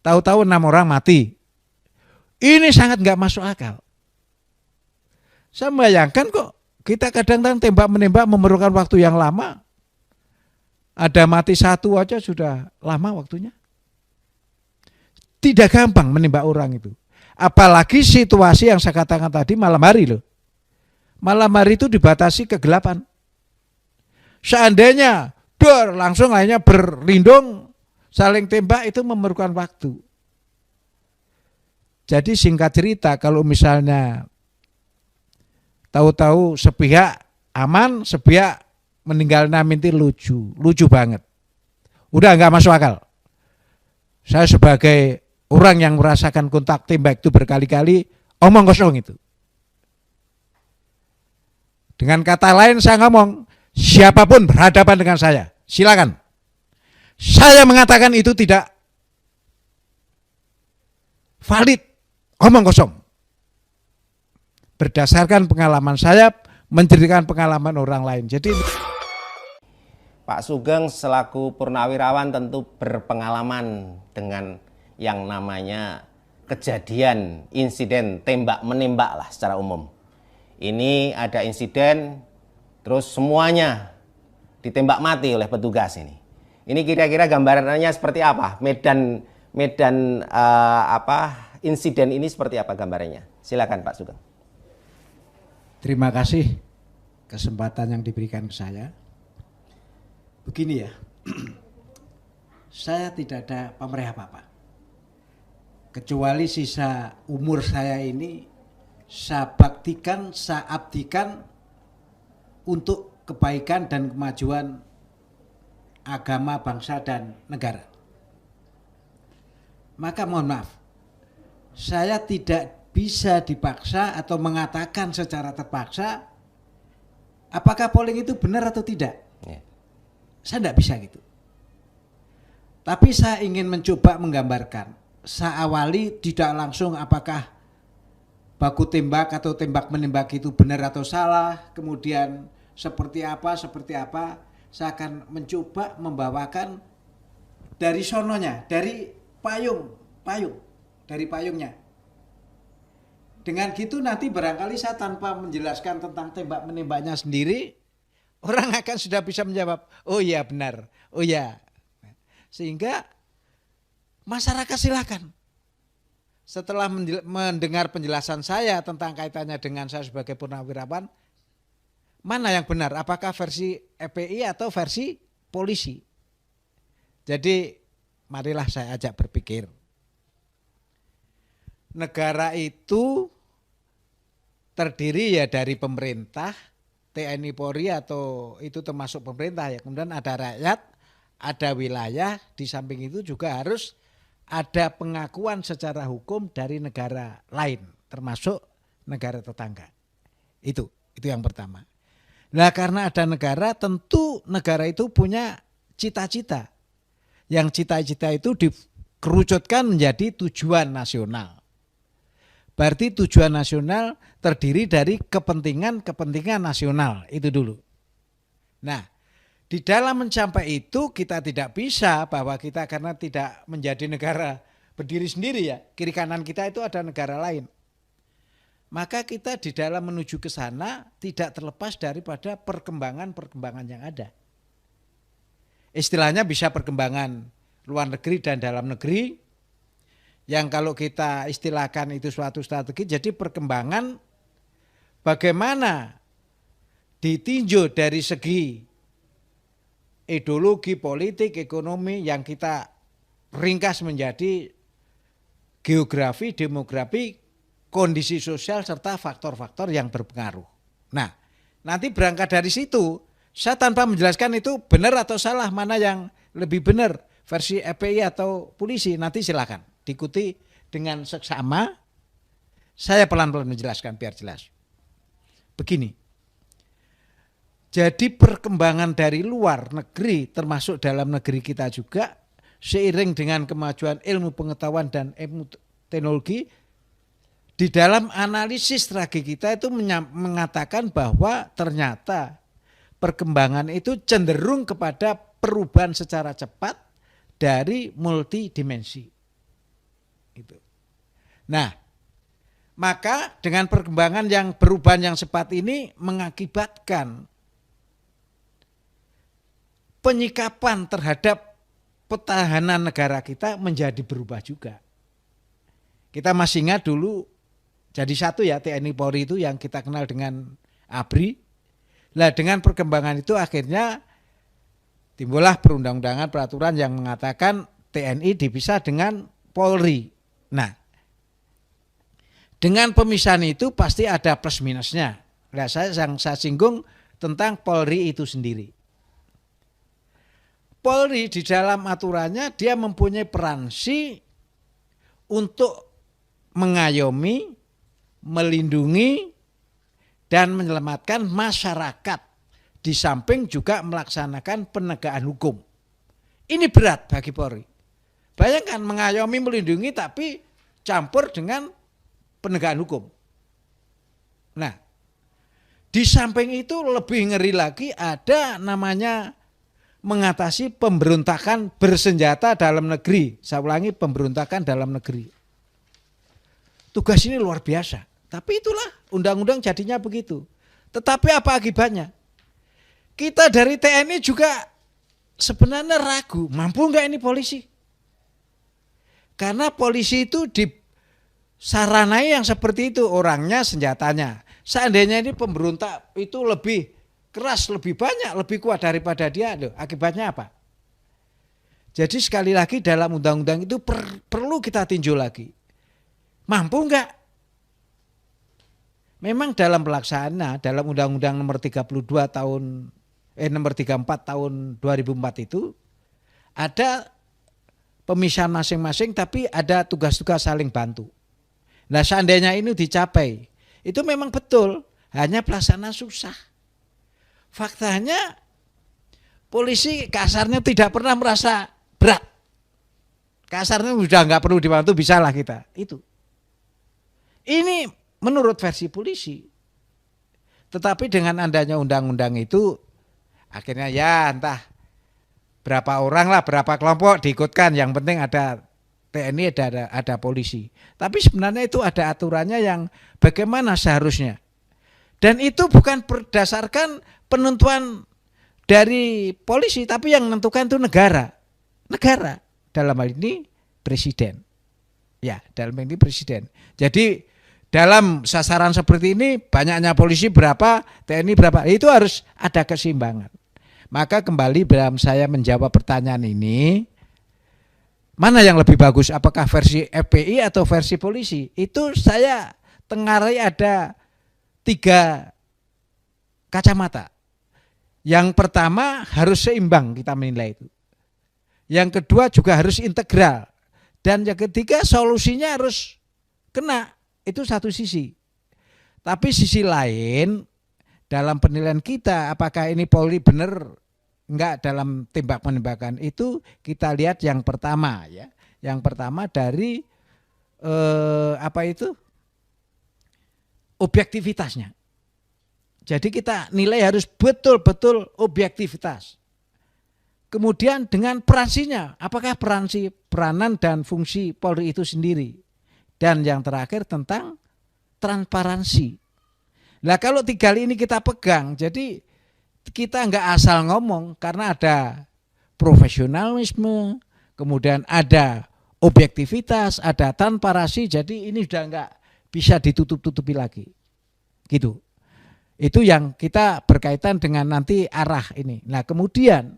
tahu-tahu 6 orang mati. Ini sangat nggak masuk akal. Saya bayangkan kok kita kadang-kadang tembak-menembak memerlukan waktu yang lama. Ada mati 1 aja sudah lama waktunya. Tidak gampang menembak orang itu. Apalagi situasi yang saya katakan tadi malam hari loh. Malam hari itu dibatasi kegelapan. Seandainya langsung hanya berlindung saling tembak itu memerlukan waktu. Jadi singkat cerita kalau misalnya tahu-tahu sepihak aman, sepihak meninggal itu lucu banget. Udah nggak masuk akal. Saya sebagai orang yang merasakan kontak tembak itu berkali-kali, omong kosong itu. Dengan kata lain saya ngomong, siapapun berhadapan dengan saya, silakan. Saya mengatakan itu tidak valid, omong kosong. Berdasarkan pengalaman saya, menceritakan pengalaman orang lain. Jadi Pak Sugeng selaku purnawirawan tentu berpengalaman dengan yang namanya kejadian insiden tembak-menembak lah secara umum. Ini ada insiden terus semuanya ditembak mati oleh petugas ini. Ini kira-kira gambarannya seperti apa? Insiden ini seperti apa gambarannya? Silakan Pak Sugeng. terima kasih kesempatan yang diberikan ke saya. Begini ya, saya tidak ada pamrih apa-apa. Kecuali sisa umur saya ini saya baktikan, saya abdikan untuk kebaikan dan kemajuan agama, bangsa, dan negara. Maka mohon maaf, saya tidak bisa dipaksa atau mengatakan secara terpaksa apakah polling itu benar atau tidak. Saya tidak bisa gitu. Tapi saya ingin mencoba menggambarkan. Saya awali tidak langsung apakah baku tembak atau tembak menembak itu benar atau salah. Kemudian seperti apa. Saya akan mencoba membawakan dari sononya, dari dari payungnya. Dengan gitu nanti barangkali saya tanpa menjelaskan tentang tembak menembaknya sendiri, orang akan sudah bisa menjawab, oh iya benar, oh iya. Sehingga masyarakat silakan. Setelah mendengar penjelasan saya tentang kaitannya dengan saya sebagai purnawirawan, mana yang benar? Apakah versi FPI atau versi polisi? Jadi marilah saya ajak berpikir. Negara itu terdiri ya dari pemerintah, TNI Polri atau itu termasuk pemerintah ya. Kemudian ada rakyat, ada wilayah, di samping itu juga harus ada pengakuan secara hukum dari negara lain, termasuk negara tetangga. Itu yang pertama. Nah karena ada negara, tentu negara itu punya cita-cita. Yang cita-cita itu dikerucutkan menjadi tujuan nasional. Berarti tujuan nasional terdiri dari kepentingan nasional, itu dulu. Nah, di dalam mencapai itu kita tidak bisa bahwa kita karena tidak menjadi negara berdiri sendiri ya, kiri kanan kita itu ada negara lain. Maka kita di dalam menuju ke sana tidak terlepas daripada perkembangan yang ada. Istilahnya bisa perkembangan luar negeri dan dalam negeri. Yang kalau kita istilahkan itu suatu strategi, jadi perkembangan bagaimana ditinjau dari segi ideologi, politik, ekonomi yang kita ringkas menjadi geografi, demografi, kondisi sosial serta faktor-faktor yang berpengaruh. Nah, nanti berangkat dari situ, saya tanpa menjelaskan itu benar atau salah, mana yang lebih benar, versi FPI atau polisi, nanti silakan diikuti dengan seksama. Saya pelan-pelan menjelaskan biar jelas. Begini, jadi perkembangan dari luar negeri termasuk dalam negeri kita juga seiring dengan kemajuan ilmu pengetahuan dan ilmu teknologi, di dalam analisis strategi kita itu mengatakan bahwa ternyata perkembangan itu cenderung kepada perubahan secara cepat dari multidimensi. Gitu. Nah, maka dengan perkembangan yang perubahan yang cepat ini mengakibatkan penyikapan terhadap pertahanan negara kita menjadi berubah juga. Kita masih ingat dulu jadi satu ya TNI Polri itu yang kita kenal dengan ABRI. Nah, dengan perkembangan itu akhirnya timbullah perundang-undangan peraturan yang mengatakan TNI dipisah dengan Polri. Nah, dengan pemisahan itu pasti ada plus minusnya. Nah, saya singgung tentang Polri itu sendiri. Polri di dalam aturannya dia mempunyai peransi untuk mengayomi, melindungi, dan menyelamatkan masyarakat. Di samping juga melaksanakan penegakan hukum. Ini berat bagi Polri. Bayangkan mengayomi, melindungi tapi campur dengan penegakan hukum. Nah, di samping itu lebih ngeri lagi ada namanya mengatasi pemberontakan bersenjata dalam negeri. Saya ulangi, pemberontakan dalam negeri. Tugas ini luar biasa. Tapi itulah undang-undang jadinya begitu. Tetapi apa akibatnya? Kita dari TNI juga sebenarnya ragu, mampu enggak ini polisi? Karena polisi itu disaranai yang seperti itu, orangnya, senjatanya. Seandainya ini pemberontak itu lebih keras, lebih banyak, lebih kuat daripada dia, loh, akibatnya apa? Jadi sekali lagi dalam undang-undang itu perlu kita tinjau lagi. Mampu enggak? Memang dalam pelaksana, dalam Undang-Undang nomor 34 tahun 2004 itu ada pemisahan masing-masing tapi ada tugas-tugas saling bantu. Nah, seandainya ini dicapai, itu memang betul, hanya pelaksanaan susah. Faktanya polisi kasarnya tidak pernah merasa berat. Kasarnya sudah nggak perlu dibantu, bisalah kita. Itu. Ini menurut versi polisi. Tetapi dengan adanya undang-undang itu akhirnya ya entah berapa orang lah, berapa kelompok diikutkan. Yang penting ada TNI, ada polisi. Tapi sebenarnya itu ada aturannya yang bagaimana seharusnya. Dan itu bukan berdasarkan penentuan dari polisi, tapi yang menentukan itu negara. Negara, dalam hal ini presiden. Ya, dalam hal ini presiden. Jadi dalam sasaran seperti ini banyaknya polisi berapa, TNI berapa, itu harus ada keseimbangan. Maka kembali dalam saya menjawab pertanyaan ini, mana yang lebih bagus, apakah versi FPI atau versi polisi? Itu saya tengarai ada 3 kacamata. Yang pertama harus seimbang kita menilai itu. Yang kedua juga harus integral. Dan yang ketiga solusinya harus kena. Itu satu sisi. Tapi sisi lain dalam penilaian kita apakah ini Polri benar enggak dalam tembak penembakan itu kita lihat yang pertama ya. Yang pertama dari objektivitasnya. Jadi kita nilai harus betul-betul objektivitas. Kemudian dengan peransinya, apakah peranan dan fungsi Polri itu sendiri. Dan yang terakhir tentang transparansi. Nah kalau 3 hal ini kita pegang, jadi kita enggak asal ngomong karena ada profesionalisme, kemudian ada objektivitas, ada transparansi, jadi ini sudah enggak bisa ditutup-tutupi lagi. Gitu. Itu yang kita berkaitan dengan nanti arah ini. Nah kemudian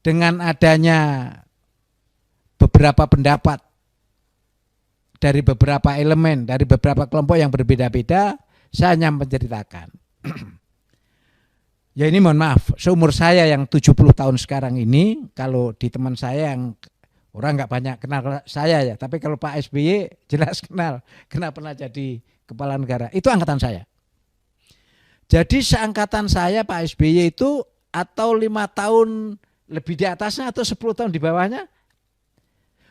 dengan adanya beberapa pendapat dari beberapa elemen, dari beberapa kelompok yang berbeda-beda, saya hanya menceritakan. Ya ini mohon maaf, seumur saya yang 70 tahun sekarang ini, kalau di teman saya yang orang nggak banyak kenal saya ya, tapi kalau Pak SBY jelas kenal, karena pernah jadi kepala negara, itu angkatan saya. Jadi seangkatan saya Pak SBY itu atau 5 tahun lebih di atasnya atau 10 tahun di bawahnya,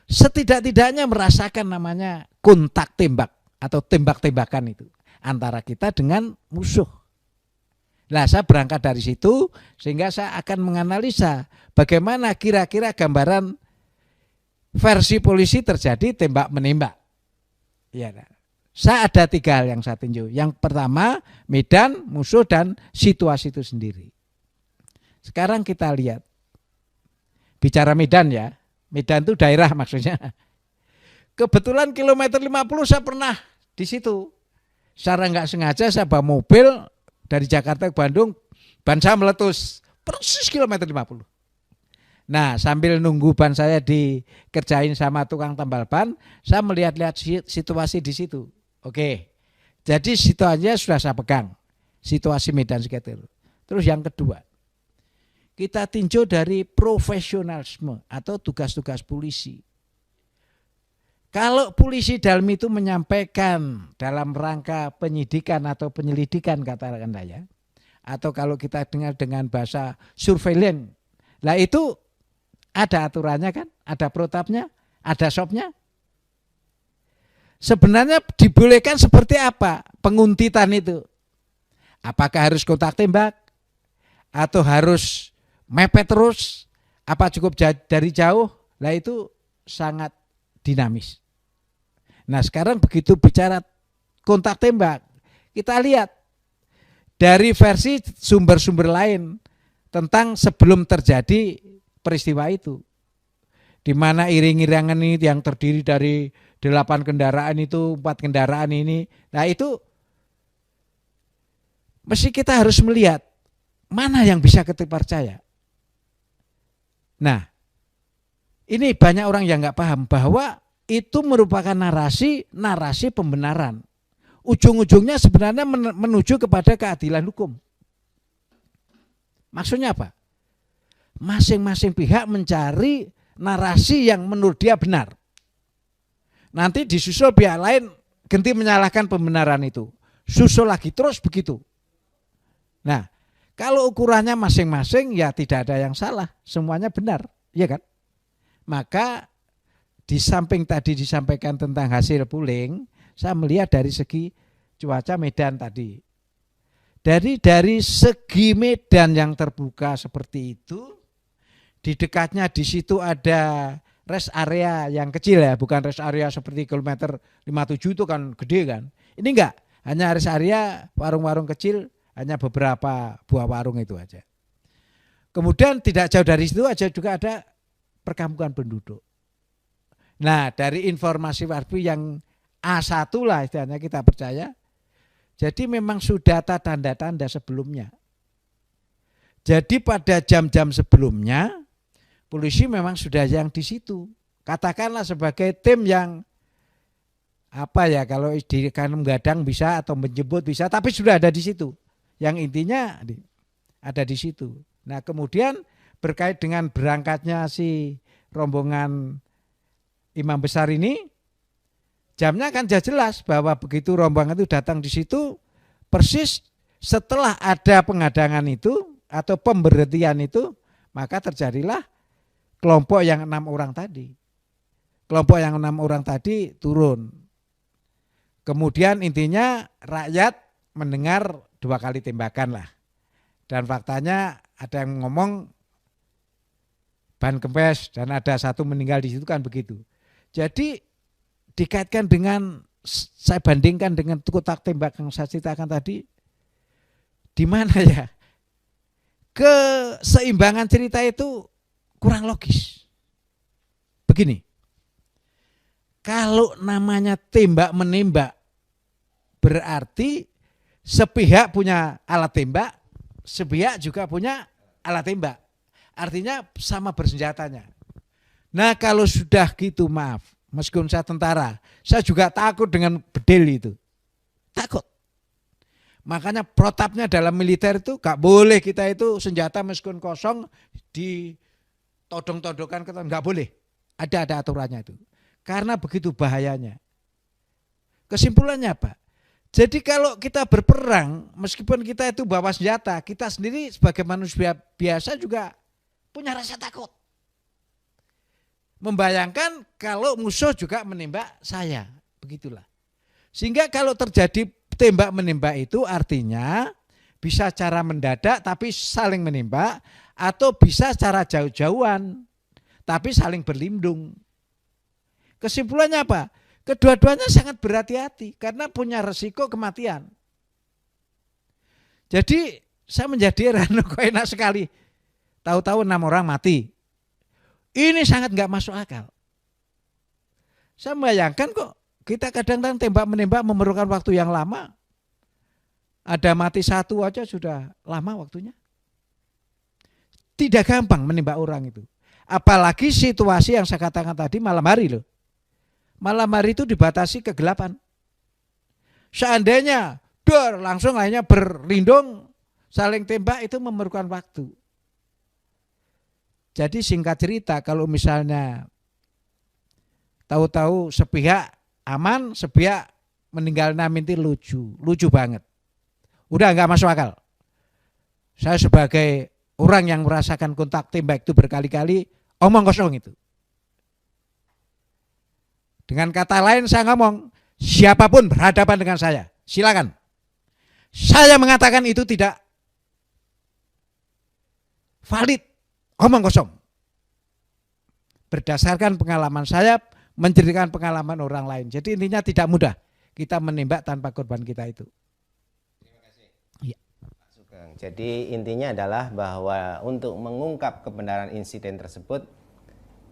setidak-tidaknya merasakan namanya kontak tembak atau tembak-tembakan itu antara kita dengan musuh. Nah saya berangkat dari situ sehingga saya akan menganalisa bagaimana kira-kira gambaran versi polisi terjadi tembak menembak. Ya, saya ada 3 hal yang saya tinjau. Yang pertama medan, musuh dan situasi itu sendiri. Sekarang kita lihat, bicara Medan ya, Medan itu daerah maksudnya. Kebetulan kilometer 50 saya pernah di situ. Secara nggak sengaja saya bawa mobil dari Jakarta ke Bandung, ban saya meletus persis kilometer 50. Nah, sambil nunggu ban saya dikerjain sama tukang tambal ban, saya melihat-lihat situasi di situ. Oke, jadi situasinya sudah saya pegang, situasi medan skater. Terus yang kedua, kita tinjau dari profesionalisme atau tugas-tugas polisi. Kalau polisi dalam itu menyampaikan dalam rangka penyidikan atau penyelidikan katakanlah ya, atau kalau kita dengar dengan bahasa surveillance, lah itu ada aturannya kan, ada protapnya, ada shopnya. Sebenarnya dibolehkan seperti apa penguntitan itu? Apakah harus kontak tembak? Atau harus mepet terus? Apa cukup dari jauh? Nah itu sangat dinamis. Nah sekarang begitu bicara kontak tembak, kita lihat dari versi sumber-sumber lain tentang sebelum terjadi peristiwa itu, di mana iring-iringan ini yang terdiri dari 8 kendaraan itu, 4 kendaraan ini, nah itu mesti kita harus melihat mana yang bisa kita percaya. Nah, ini banyak orang yang nggak paham bahwa itu merupakan narasi pembenaran. Ujung-ujungnya sebenarnya menuju kepada keadilan hukum. Maksudnya apa? Masing-masing pihak mencari narasi yang menurut dia benar. Nanti disusul pihak lain ganti menyalahkan pembenaran itu. Susul lagi terus begitu. Nah, kalau ukurannya masing-masing ya tidak ada yang salah, semuanya benar, ya kan? Maka di samping tadi disampaikan tentang hasil pooling, saya melihat dari segi cuaca medan tadi. Dari segi medan yang terbuka seperti itu, di dekatnya di situ ada rest area yang kecil ya, bukan rest area seperti kilometer 57 itu kan gede kan. Ini enggak, hanya rest area warung-warung kecil, hanya beberapa buah warung itu aja. Kemudian tidak jauh dari situ aja juga ada perkampungan penduduk. Nah dari informasi warpi yang A1 lah istilahnya kita percaya, jadi memang sudah ada tanda-tanda sebelumnya. Jadi pada jam-jam sebelumnya polisi memang sudah yang di situ. Katakanlah sebagai tim yang apa ya, kalau di kadang bisa atau menjemput bisa, tapi sudah ada di situ. Yang intinya ada di situ. Nah kemudian berkait dengan berangkatnya si rombongan imam besar ini, jamnya kan jelas bahwa begitu rombongan itu datang di situ, persis setelah ada pengadangan itu atau pemberhentian itu, maka terjadilah kelompok yang 6 orang tadi. Kelompok yang 6 orang tadi turun. Kemudian intinya rakyat mendengar 2 kali tembakan lah. Dan faktanya ada yang ngomong ban kempes dan ada 1 meninggal di situ kan begitu. Jadi dikaitkan dengan, saya bandingkan dengan kotak tembak yang saya ceritakan tadi, di mana ya keseimbangan cerita itu kurang logis. Begini, kalau namanya tembak menembak berarti sepihak punya alat tembak, sepihak juga punya alat tembak. Artinya sama bersenjatanya. Nah kalau sudah gitu, maaf, meskipun saya tentara, saya juga takut dengan bedil itu. Takut. Makanya protapnya dalam militer itu gak boleh kita itu senjata meskipun kosong ditodong-todongkan, gak boleh. Ada aturannya itu. Karena begitu bahayanya. Kesimpulannya apa? Jadi kalau kita berperang, meskipun kita itu bawa senjata, kita sendiri sebagai manusia biasa juga punya rasa takut. Membayangkan kalau musuh juga menembak saya, begitulah. Sehingga kalau terjadi tembak menembak itu artinya bisa cara mendadak tapi saling menembak, atau bisa secara jauh-jauhan tapi saling berlindung. Kesimpulannya apa? Kedua-duanya sangat berhati-hati karena punya resiko kematian. Jadi saya menjadi heran, kok enak sekali. Tahu-tahu 6 orang mati. Ini sangat nggak masuk akal. Saya membayangkan kok kita kadang-kadang tembak-menembak memerlukan waktu yang lama. Ada mati 1 aja sudah lama waktunya. Tidak gampang menembak orang itu. Apalagi situasi yang saya katakan tadi malam hari loh. Malam hari itu dibatasi kegelapan. Seandainya langsung lainnya berlindung, saling tembak itu memerlukan waktu. Jadi singkat cerita, kalau misalnya tahu-tahu sepihak aman, sepihak meninggal itu lucu banget. Udah nggak masuk akal. Saya sebagai orang yang merasakan kontak tembak itu berkali-kali, omong kosong itu. Dengan kata lain saya ngomong, siapapun berhadapan dengan saya, silakan. Saya mengatakan itu tidak valid, omong kosong. Berdasarkan pengalaman saya, menceritakan pengalaman orang lain. Jadi intinya tidak mudah kita menembak tanpa korban kita itu. Terima kasih. Ya. Pak Sugeng. Jadi intinya adalah bahwa untuk mengungkap kebenaran insiden tersebut,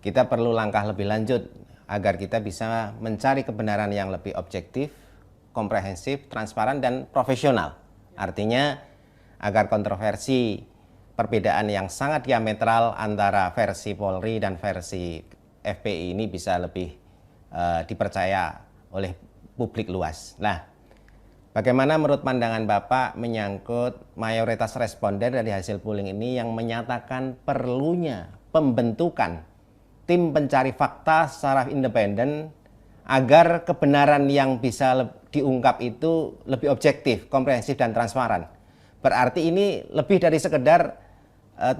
kita perlu langkah lebih lanjut agar kita bisa mencari kebenaran yang lebih objektif, komprehensif, transparan, dan profesional. Artinya agar kontroversi perbedaan yang sangat diametral antara versi Polri dan versi FPI ini bisa lebih dipercaya oleh publik luas. Nah, bagaimana menurut pandangan Bapak menyangkut mayoritas responden dari hasil polling ini yang menyatakan perlunya pembentukan tim pencari fakta secara independen agar kebenaran yang bisa diungkap itu lebih objektif, komprehensif, dan transparan. Berarti ini lebih dari sekedar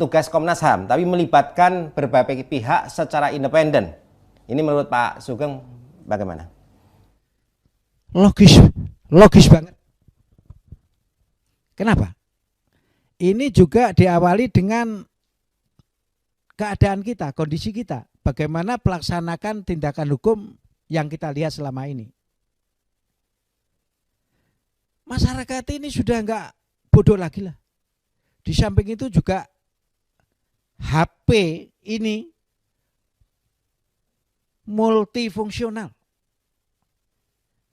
tugas Komnas HAM, tapi melibatkan berbagai pihak secara independen. Ini menurut Pak Sugeng bagaimana? Logis banget. Kenapa? Ini juga diawali dengan keadaan kita, kondisi kita. Bagaimana pelaksanakan tindakan hukum yang kita lihat selama ini. Masyarakat ini sudah enggak bodoh lagi lah. Di samping itu juga HP ini multifungsional.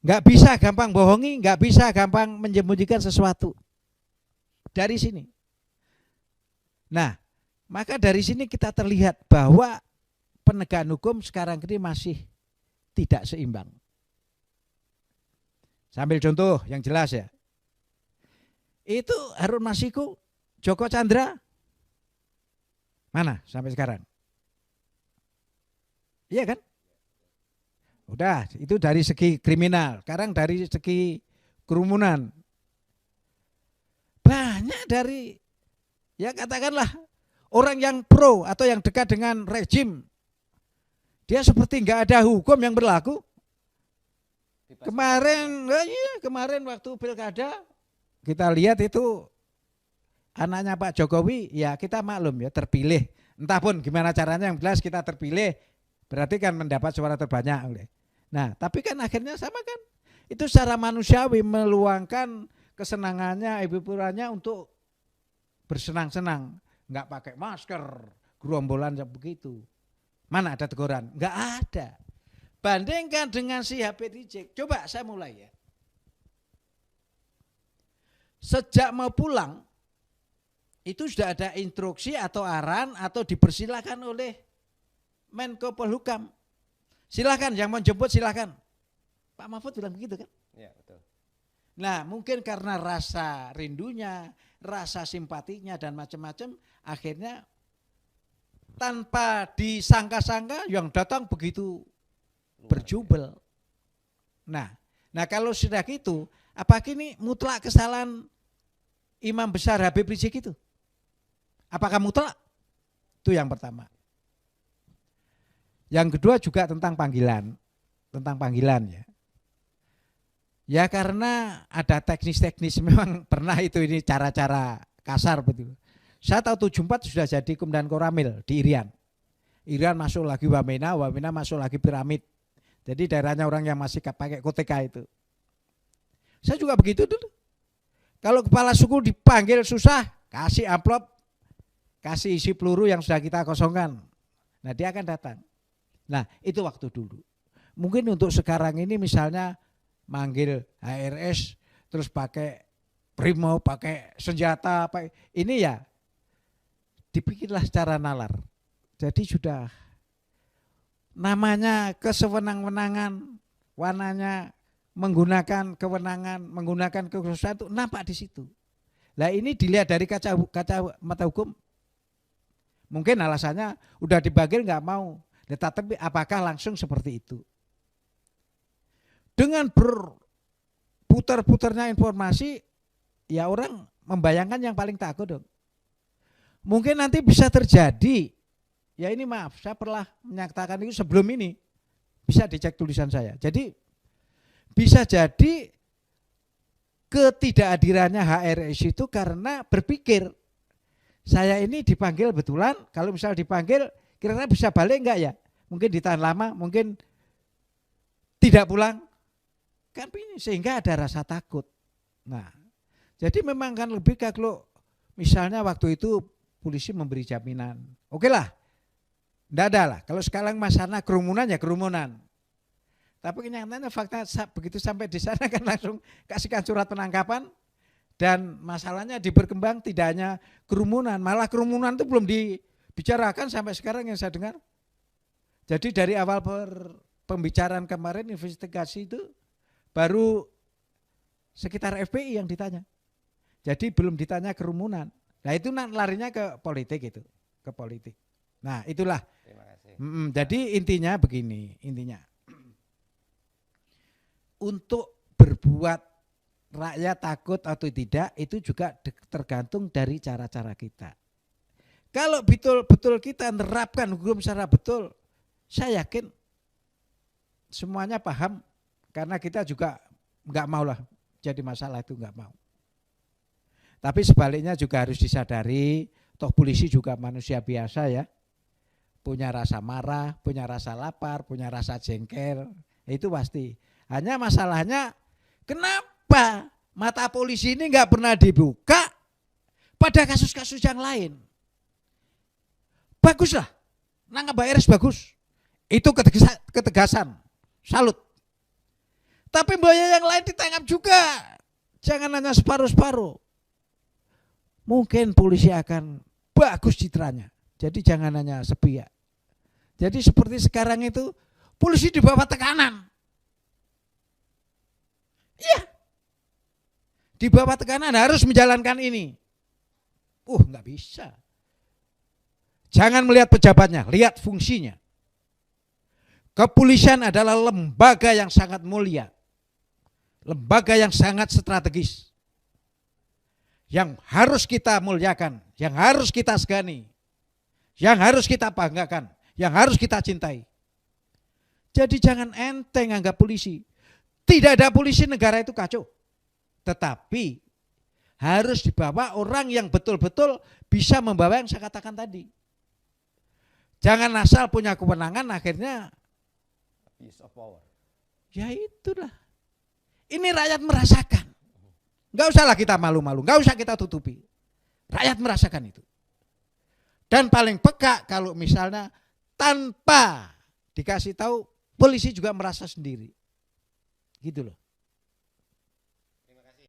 Enggak bisa gampang bohongi, enggak bisa gampang menyembunyikan sesuatu. Dari sini. Nah, maka dari sini kita terlihat bahwa penegakan hukum sekarang ini masih tidak seimbang. Sambil contoh yang jelas ya. Itu Harun Masiku, Joko Chandra, mana sampai sekarang? Iya kan? Udah, itu dari segi kriminal. Sekarang dari segi kerumunan. Banyak dari, ya katakanlah, orang yang pro atau yang dekat dengan rejim. Dia seperti nggak ada hukum yang berlaku. Kemarin waktu pilkada kita lihat itu anaknya Pak Jokowi, ya kita maklum ya terpilih. Entah pun gimana caranya, yang jelas kita terpilih berarti kan mendapat suara terbanyak. Nah tapi kan akhirnya sama kan. Itu secara manusiawi meluangkan kesenangannya, hiburannya untuk bersenang-senang. Nggak pakai masker, gerombolan begitu. Mana ada teguran? Enggak ada. Bandingkan dengan si HP Rizik. Coba saya mulai ya. Sejak mau pulang, itu sudah ada instruksi atau arahan atau dipersilakan oleh Menko Polhukam. Silakan, yang mau jemput silakan. Pak Mahfud bilang begitu kan? Ya, betul. Nah mungkin karena rasa rindunya, rasa simpatinya dan macam-macam, akhirnya tanpa disangka-sangka yang datang begitu berjubel. Nah kalau sudah gitu, apakah ini mutlak kesalahan Imam Besar Habib Rizik itu? Apakah mutlak? Itu yang pertama. Yang kedua juga tentang panggilan ya. Ya karena ada teknis-teknis, memang pernah itu ini cara-cara kasar betul. Saya tahu 74 sudah jadi Komandan Koramil di Irian. Irian masuk lagi Wamena, Wamena masuk lagi Piramid. Jadi daerahnya orang yang masih pakai KTK itu. Saya juga begitu dulu. Kalau kepala suku dipanggil susah, kasih amplop, kasih isi peluru yang sudah kita kosongkan. Nah dia akan datang. Nah itu waktu dulu. Mungkin untuk sekarang ini misalnya manggil HRS terus pakai Brimo, pakai senjata, ini ya dipikirlah secara nalar. Jadi sudah namanya kesewenang-wenangan, warnanya menggunakan kewenangan, menggunakan kekhususan itu nampak di situ. Nah ini dilihat dari kaca mata hukum, mungkin alasannya udah dipanggil nggak mau, tetapi apakah langsung seperti itu? Dengan berputar-putarnya informasi, ya orang membayangkan yang paling takut dong. Mungkin nanti bisa terjadi, ya ini maaf, saya pernah menyatakan itu sebelum ini, bisa dicek tulisan saya. Jadi bisa jadi ketidakhadirannya HRS itu karena berpikir saya ini dipanggil betulan, kalau misal dipanggil kira-kira bisa balik enggak ya? Mungkin ditahan lama, mungkin tidak pulang. Kan ini sehingga ada rasa takut. Nah, jadi memang kan lebih kalau misalnya waktu itu polisi memberi jaminan. Oke lah, enggak ada lah. Kalau sekarang masalah kerumunan ya kerumunan. Tapi kenyataannya fakta begitu sampai di sana kan langsung kasihkan surat penangkapan dan masalahnya diberkembang tidak hanya kerumunan, malah kerumunan itu belum dibicarakan sampai sekarang yang saya dengar. Jadi dari awal pembicaraan kemarin investigasi itu baru sekitar FPI yang ditanya. Jadi belum ditanya kerumunan. Nah itu larinya ke politik itu, ke politik. Nah itulah. Terima kasih. Jadi intinya begini, intinya. Untuk berbuat rakyat takut atau tidak itu juga tergantung dari cara-cara kita. Kalau betul-betul kita menerapkan hukum secara betul, saya yakin semuanya paham karena kita juga nggak mau lah jadi masalah itu nggak mau. Tapi sebaliknya juga harus disadari, toh polisi juga manusia biasa ya, punya rasa marah, punya rasa lapar, punya rasa jengkel, itu pasti. Hanya masalahnya kenapa mata polisi ini nggak pernah dibuka pada kasus-kasus yang lain. Baguslah, nangkap HRS bagus. Itu ketegasan, salut. Tapi bahaya yang lain ditangkap juga. Jangan hanya separuh-separuh. Mungkin polisi akan bagus citranya. Jadi jangan hanya sepihak. Jadi seperti sekarang itu polisi di bawah tekanan. Iya, di bawah tekanan harus menjalankan ini. Nggak bisa. Jangan melihat pejabatnya, lihat fungsinya. Kepolisian adalah lembaga yang sangat mulia, lembaga yang sangat strategis, yang harus kita muliakan, yang harus kita segani, yang harus kita banggakan, yang harus kita cintai. Jadi jangan enteng anggap polisi. Tidak ada polisi negara itu kacau. Tetapi harus dibawa orang yang betul-betul bisa membawa yang saya katakan tadi. Jangan asal punya kewenangan akhirnya abuse of power. Ya itulah. Ini rakyat merasakan. Enggak usahlah kita malu-malu, enggak usah kita tutupi. Rakyat merasakan itu. Dan paling peka kalau misalnya tanpa dikasih tahu polisi juga merasa sendiri. Gitu loh.